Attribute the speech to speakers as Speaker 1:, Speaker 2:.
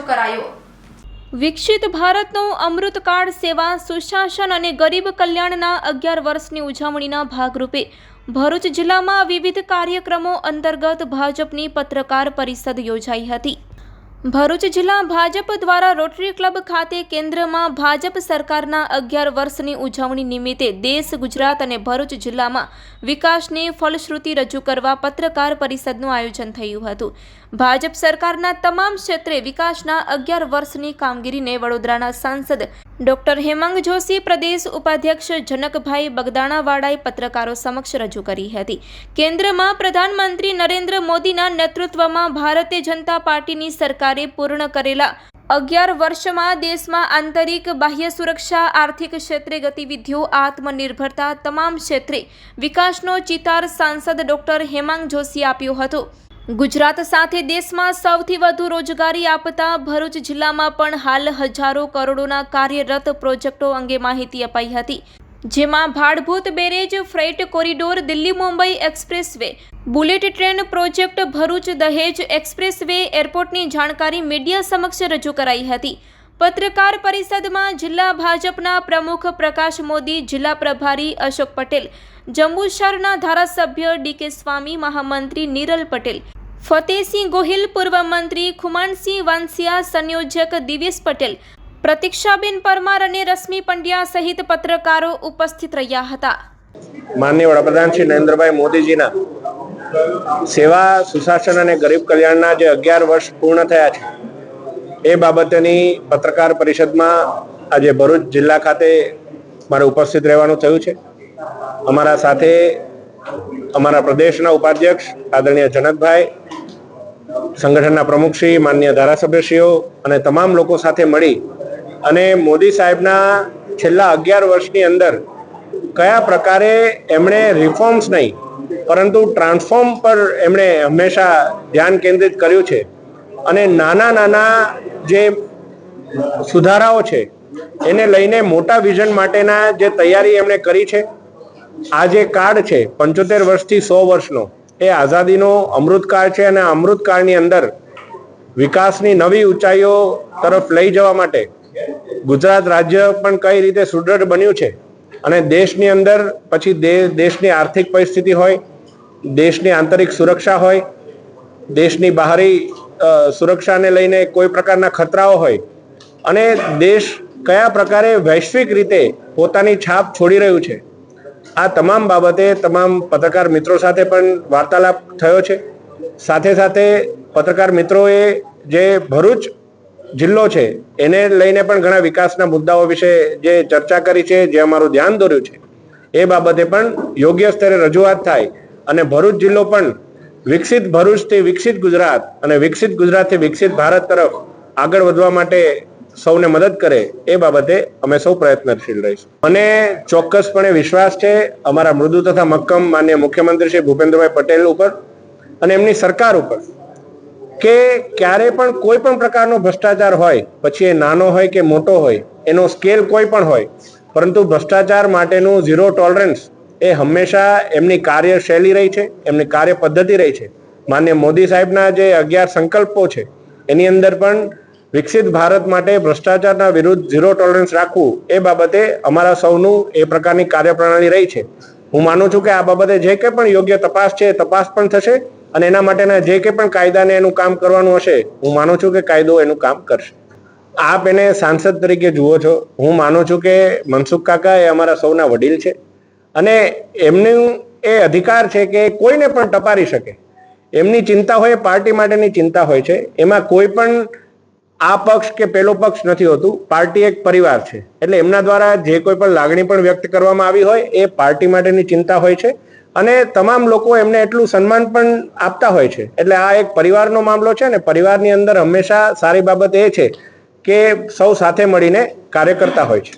Speaker 1: કરાયો।
Speaker 2: વિકસિત ભારતનો અમૃતકાળ સેવા સુશાસન અને ગરીબ કલ્યાણના 11 વર્ષની ઉજવણીના ભાગરૂપે ભરૂચ જિલ્લામાં વિવિધ કાર્યક્રમો અંતર્ગત ભાજપની પત્રકાર પરિષદ યોજાઈ હતી। ભરૂચ જિલ્લા ભાજપ દ્વારા રોટરી ક્લબ ખાતે કેન્દ્રમાં ભાજપ સરકારના 11 વર્ષની ઉજવણી નિમિત્તે દેશ, ગુજરાત અને ભરૂચ જિલ્લામાં વિકાસની ફલશ્રુતિ રજૂ કરવા પત્રકાર પરિષદનું આયોજન થયું હતું। ભાજપ સરકારના તમામ ક્ષેત્રે વિકાસના 11 વર્ષની કામગીરીને વડોદરાના સાંસદ ડોક્ટર હેમાંગ જોશી, પ્રદેશ ઉપાધ્યક્ષ જનકભાઈ બગદાણાવાળાએ પત્રકારો સમક્ષ રજૂ કરી હતી। કેન્દ્રમાં પ્રધાનમંત્રી નરેન્દ્ર મોદીના નેતૃત્વમાં ભારતીય જનતા પાર્ટીની સરકારે પૂર્ણ કરેલા 11 વર્ષમાં દેશમાં આંતરિક, બાહ્ય સુરક્ષા, આર્થિક ક્ષેત્રે ગતિવિધિઓ, આત્મનિર્ભરતા તમામ ક્ષેત્રે વિકાસનો ચિતાર સાંસદ ડોક્ટર હેમાંગ જોશીએ આપ્યો હતો। ગુજરાત સાથે દેશમાં સૌથી વધુ રોજગારી આપતા ભરૂચ જિલ્લામાં પણ હાલ હજારો કરોડોના કાર્યરત પ્રોજેક્ટો અંગે માહિતી અપાઈ હતી, જેમાં Bhadbhut barrage, freight corridor, Delhi Mumbai express way, bullet train project, Bharuch દહેજ એક્સપ્રેસ વે, એરપોર્ટની જાણકારી મીડિયા સમક્ષ રજૂ કરાઈ હતી। પત્રકાર પરિષદમાં જિલ્લા ભાજપના પ્રમુખ પ્રકાશ મોદી, જિલ્લા પ્રભારી અશોક પટેલ, જંબુસરના ધારાસભ્ય ડી.કે. સ્વામી, મહામંત્રી નિરલ પટેલ, ફતેહસિંહ ગોહિલ, પૂર્વ મંત્રી ખુમાનસિંહ વાનસિયા, સંયોજક દિવેશ પટેલ, પ્રતીક્ષાબેન પરમાર અને રશ્મિ પંડ્યા સહિત પત્રકારો ઉપસ્થિત રહ્યા હતા।
Speaker 3: માનનીય વડાપ્રધાન શ્રી નરેન્દ્રભાઈ મોદીજીના સેવા, સુશાસન અને ગરીબ કલ્યાણના જે 11 વર્ષ પૂર્ણ થયા છે એ બાબતની પત્રકાર પરિષદમાં આજે ભરૂચ જિલ્લા ખાતે મારે ઉપસ્થિત રહેવાનું થયું છે। અમારા સાથે અમારા પ્રદેશના ઉપાધ્યક્ષ આદરણીય જનકભાઈ, સંગઠનના પ્રમુખશ્રી, માનનીય ધારાસભ્યશ્રીઓ અને તમામ લોકો સાથે મળી અને મોદી સાહેબના છેલ્લા 11 વર્ષની અંદર કયા પ્રકારે એમણે રિફોર્મ્સ નહીં પરંતુ ટ્રાન્સફોર્મ પર એમણે હંમેશા ધ્યાન કેન્દ્રિત કર્યું છે અને નાના નાના જે સુધારાઓ છે એને લઈને મોટા વિઝન માટેના જે તૈયારી એમણે કરી છે। આ જે કાળ છે 75 વર્ષથી 100 વર્ષનો, એ આઝાદીનો અમૃતકાળ છે અને અમૃતકાળની અંદર વિકાસની નવી ઊંચાઈઓ તરફ લઈ જવા માટે ગુજરાત રાજ્ય પણ કઈ રીતે સુદૃઢ બન્યું છે અને દેશની અંદર પછી દેશની આર્થિક પરિસ્થિતિ હોય, દેશની આંતરિક સુરક્ષા હોય, દેશની બહારી સુરક્ષાને લઈને કોઈ પ્રકારના ખતરાઓ હોય અને દેશ કયા પ્રકારે વૈશ્વિક રીતે પોતાની છાપ છોડી રહ્યું છે, આ તમામ બાબતે તમામ પત્રકાર મિત્રો સાથે પણ વાર્તાલાપ થયો છે। સાથે સાથે પત્રકાર મિત્રોએ જે ભરૂચ જિલ્લો છે એને લઈને પણ ઘણા વિકાસના મુદ્દાઓ વિશે જે ચર્ચા કરી છે, જે અમારું ધ્યાન દોર્યું છે, એ બાબતે પણ યોગ્ય સ્તરે રજૂઆત થાય અને ભરૂચ જિલ્લો પણ વિકસિત ભરૂચથી વિકસિત ગુજરાત અને વિકસિત ગુજરાતથી વિકસિત ભારત તરફ આગળ વધવા માટે સૌને મદદ કરે, એ બાબતે અમે સૌ પ્રયત્નશીલ રહીશું। મને ચોક્કસપણે વિશ્વાસ છે અમારા મૃદુ તથા મક્કમ માનનીય મુખ્યમંત્રી શ્રી ભૂપેન્દ્રભાઈ પટેલ ઉપર અને એમની સરકાર ઉપર કે ક્યારે પણ કોઈ પણ પ્રકારનો ભ્રષ્ટાચાર હોય, પછી એ નાનો હોય કે મોટો હોય, એનો સ્કેલ કોઈ પણ હોય, પરંતુ ભ્રષ્ટાચાર માટેનું ઝીરો ટોલરન્સ એ હંમેશા એમની કાર્યશૈલી રહી છે, એમની કાર્ય પદ્ધતિ રહી છે। માનનીય મોદી સાહેબના જે 11 સંકલ્પો છે એની અંદર પણ વિકસિત ભારત માટે ભ્રષ્ટાચારના વિરુદ્ધ ઝીરો ટોલરન્સ રાખવું, એ બાબતે અમારા સૌનું એ પ્રકારની કાર્યપ્રણાલી રહી છે। હું માનું છું કે આ બાબતે જે કંઈ પણ યોગ્ય તપાસ છે, તપાસ પણ થશે અને એના માટેના જે કંઈ પણ કાયદાને એનું કામ કરવાનું હશે, હું માનું છું કે કાયદો એનું કામ કરશે। આપ એને સાંસદ તરીકે જુઓ છો, હું માનું છું કે મનસુખ કાકા એ અમારા સૌના વડીલ છે અને એમનું એ અધિકાર છે કે કોઈને પણ ટપારી શકે। એમની ચિંતા હોય, પાર્ટી માટેની ચિંતા હોય છે, એમાં કોઈ પણ આ પક્ષ કે પેલો પક્ષ નથી હોતું, પાર્ટી એક પરિવાર છે। એટલે એમના દ્વારા જે કોઈ પણ લાગણી પણ વ્યક્ત કરવામાં આવી હોય એ પાર્ટી માટેની ચિંતા હોય છે અને તમામ લોકો એમને એટલું સન્માન પણ આપતા હોય છે। એટલે આ એક પરિવારનો મામલો છે ને પરિવારની અંદર હંમેશા સારી બાબત એ છે કે સૌ સાથે મળીને કાર્ય કરતા હોય છે।